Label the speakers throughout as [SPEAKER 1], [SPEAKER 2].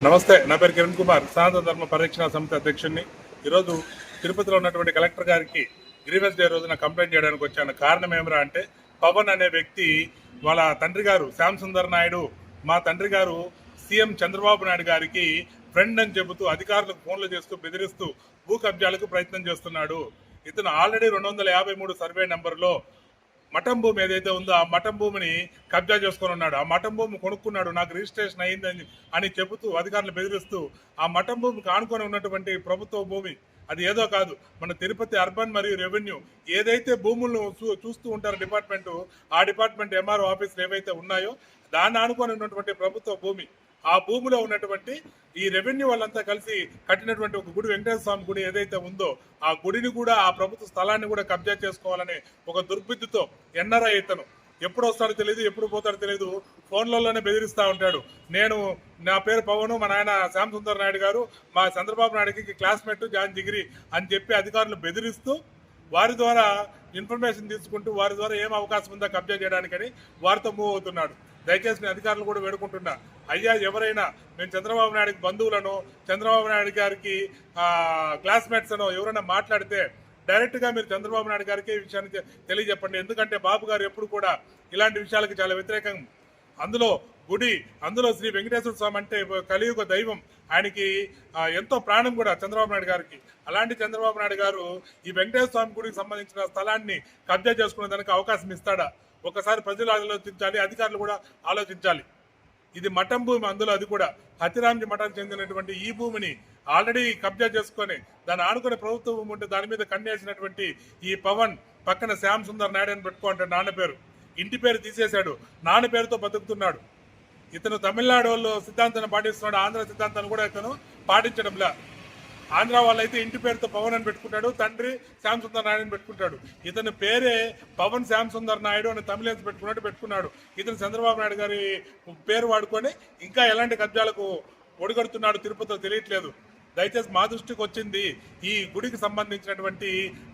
[SPEAKER 1] నమస్తే, నా పేరు కిరణ్ కుమార్, సనాతన ధర్మ పరిరక్షణ సమితి అధ్యక్షుడిని. ఈరోజు తిరుపతిలో ఉన్నటువంటి కలెక్టర్ గారికి గ్రీవెన్స్ డే రోజున కంప్లైంట్ చేయడానికి వచ్చాను. కారణం ఏమిరా అంటే, పవన్ అనే వ్యక్తి వాళ్ళ తండ్రి గారు శ్యామ్ సుందర్ నాయుడు, మా తండ్రి గారు సీఎం చంద్రబాబు నాయుడు గారికి ఫ్రెండ్ అని చెబుతూ అధికారులకు ఫోన్లు చేస్తూ బెదిరిస్తూ భూ కబ్జాలకు ప్రయత్నం చేస్తున్నాడు. ఇతను ఆల్రెడీ 253 సర్వే నెంబర్లో మఠం భూమి ఏదైతే ఉందో ఆ మఠం భూమిని కబ్జా చేసుకొని ఉన్నాడు. ఆ మఠం భూమి కొనుక్కున్నాడు, నాకు రిజిస్ట్రేషన్ అయిందని అని చెబుతూ అధికారులు బెదిరిస్తూ ఆ మఠం భూమికి ఆనుకొని ఉన్నటువంటి ప్రభుత్వ భూమి అది ఏదో కాదు, మన తిరుపతి అర్బన్ మరియు రెవెన్యూ ఏదైతే భూములను చూస్తూ ఉంటారో డిపార్ట్మెంటు, ఆ డిపార్ట్మెంట్ ఎంఆర్ఓ ఆఫీసులు ఏవైతే ఉన్నాయో దాన్ని ఆనుకొని ఉన్నటువంటి ప్రభుత్వ భూమి, ఆ భూమిలో ఉన్నటువంటి ఈ రెవెన్యూ వాళ్ళంతా కలిసి కట్టినటువంటి ఒక గుడి, వెంకటేశ్వర స్వామి గుడి ఏదైతే ఉందో ఆ గుడిని కూడా, ఆ ప్రభుత్వ స్థలాన్ని కూడా కబ్జా చేసుకోవాలనే ఒక దుర్బుద్ధితో ఎన్ఆర్ఐ ఇతను ఎప్పుడు వస్తాడో తెలియదు, ఎప్పుడు పోతాడో తెలియదు, ఫోన్లలోనే బెదిరిస్తూ ఉంటాడు. నా పేరు పవన్, మా నాయన శ్యామ్ సుందర్ నాయుడు గారు మా చంద్రబాబు నాయుడుకి క్లాస్మేట్ జాన్ జిగిరి అని చెప్పి అధికారులు బెదిరిస్తూ వారి ద్వారా ఇన్ఫర్మేషన్ తీసుకుంటూ వారి ద్వారా ఏం అవకాశం ఉందో కబ్జా చేయడానికని వారితో మూవ్ అవుతున్నాడు. దయచేసి నేను అధికారులు కూడా వేడుకుంటున్నా, అయ్యా ఎవరైనా మేము చంద్రబాబు నాయుడుకి బంధువులను, చంద్రబాబు నాయుడు గారికి క్లాస్మేట్స్ అనో ఎవరైనా మాట్లాడితే డైరెక్ట్గా మీరు చంద్రబాబు నాయుడు గారికి ఈ విషయాన్ని తెలియజెప్పండి. ఎందుకంటే బాబు గారు ఎప్పుడు కూడా ఇలాంటి విషయాలకు చాలా వ్యతిరేకం. అందులో శ్రీ వెంకటేశ్వర స్వామి అంటే కలియుగ దైవం, ఆయనకి ఎంతో ప్రాణం కూడా చంద్రబాబు నాయుడు గారికి. అలాంటి చంద్రబాబు నాయుడు గారు ఈ వెంకటేశ్వర స్వామి గుడికి సంబంధించిన స్థలాన్ని కబ్జా చేసుకునే దానికి అవకాశం ఇస్తాడా? ఒకసారి ప్రజలు ఆలోచించాలి, అధికారులు కూడా ఆలోచించాలి. ఇది మఠం భూమి, అందులో అది కూడా హతిరాంజీ మఠానికి చెందినటువంటి ఈ భూమిని ఆల్రెడీ కబ్జా చేసుకొని దాన్ని ఆనుకునే ప్రభుత్వ భూమి ఉంటే దాని మీద కన్నేసినటువంటి ఈ పవన్ పక్కన శ్యామ్ సుందర్ నాయుడు అని పెట్టుకుంటే నాన్న పేరు, ఇంటి పేరు తీసేశాడు, నాన్న పేరుతో బతుకుతున్నాడు. ఇతను తమిళనాడు వాళ్ళు సిద్ధాంతాన్ని పాటిస్తున్నాడు, ఆంధ్ర సిద్ధాంతాన్ని కూడా ఇతను పాటించడంలా. ఆంధ్ర వాళ్ళైతే ఇంటి పేరుతో పవన్ అని పెట్టుకుంటాడు, తండ్రి శ్యామ్ సుందర్ నాయుడు అని పెట్టుకుంటాడు. ఇతని పేరే పవన్ శ్యామ్ సుందర్ నాయుడు అని తమిళన్స్ పెట్టుకున్నాడు. ఇతను చంద్రబాబు నాయుడు గారి పేరు వాడుకొని ఇంకా ఎలాంటి కబ్జాలకు ఒడిగడుతున్నాడు తిరుపతిలో తెలియట్లేదు. దయచేసి మా దృష్టికి వచ్చింది, ఈ గుడికి సంబంధించినటువంటి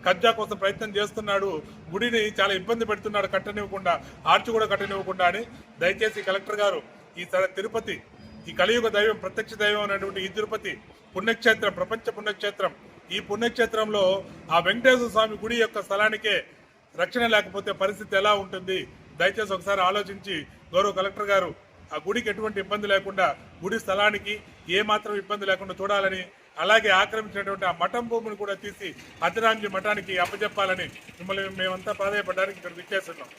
[SPEAKER 1] కబ్జా కోసం ప్రయత్నం చేస్తున్నాడు, గుడిని చాలా ఇబ్బంది పెడుతున్నాడు కట్టనివ్వకుండా, ఆర్చి కూడా కట్టనివ్వకుండా అని. దయచేసి కలెక్టర్ గారు ఈ తిరుపతి, ఈ కలియుగ దైవం, ప్రత్యక్ష దైవం అనేటువంటి ఈ తిరుపతి పుణ్యక్షేత్రం, ప్రపంచ పుణ్యక్షేత్రం, ఈ పుణ్యక్షేత్రంలో ఆ వెంకటేశ్వర స్వామి గుడి యొక్క స్థలానికే రక్షణ లేకపోతే పరిస్థితి ఎలా ఉంటుంది? దయచేసి ఒకసారి ఆలోచించి గౌరవ కలెక్టర్ గారు ఆ గుడికి ఎటువంటి ఇబ్బంది లేకుండా, గుడి స్థలానికి ఏమాత్రం ఇబ్బంది లేకుండా చూడాలని, అలాగే ఆక్రమించినటువంటి ఆ మఠం భూమిని కూడా తీసి హతిరాంజీ మఠానికి అప్పచెప్పాలని మిమ్మల్ని మేమంతా ప్రాధాయపడడానికి ఇక్కడ విచ్చేస్తున్నాం.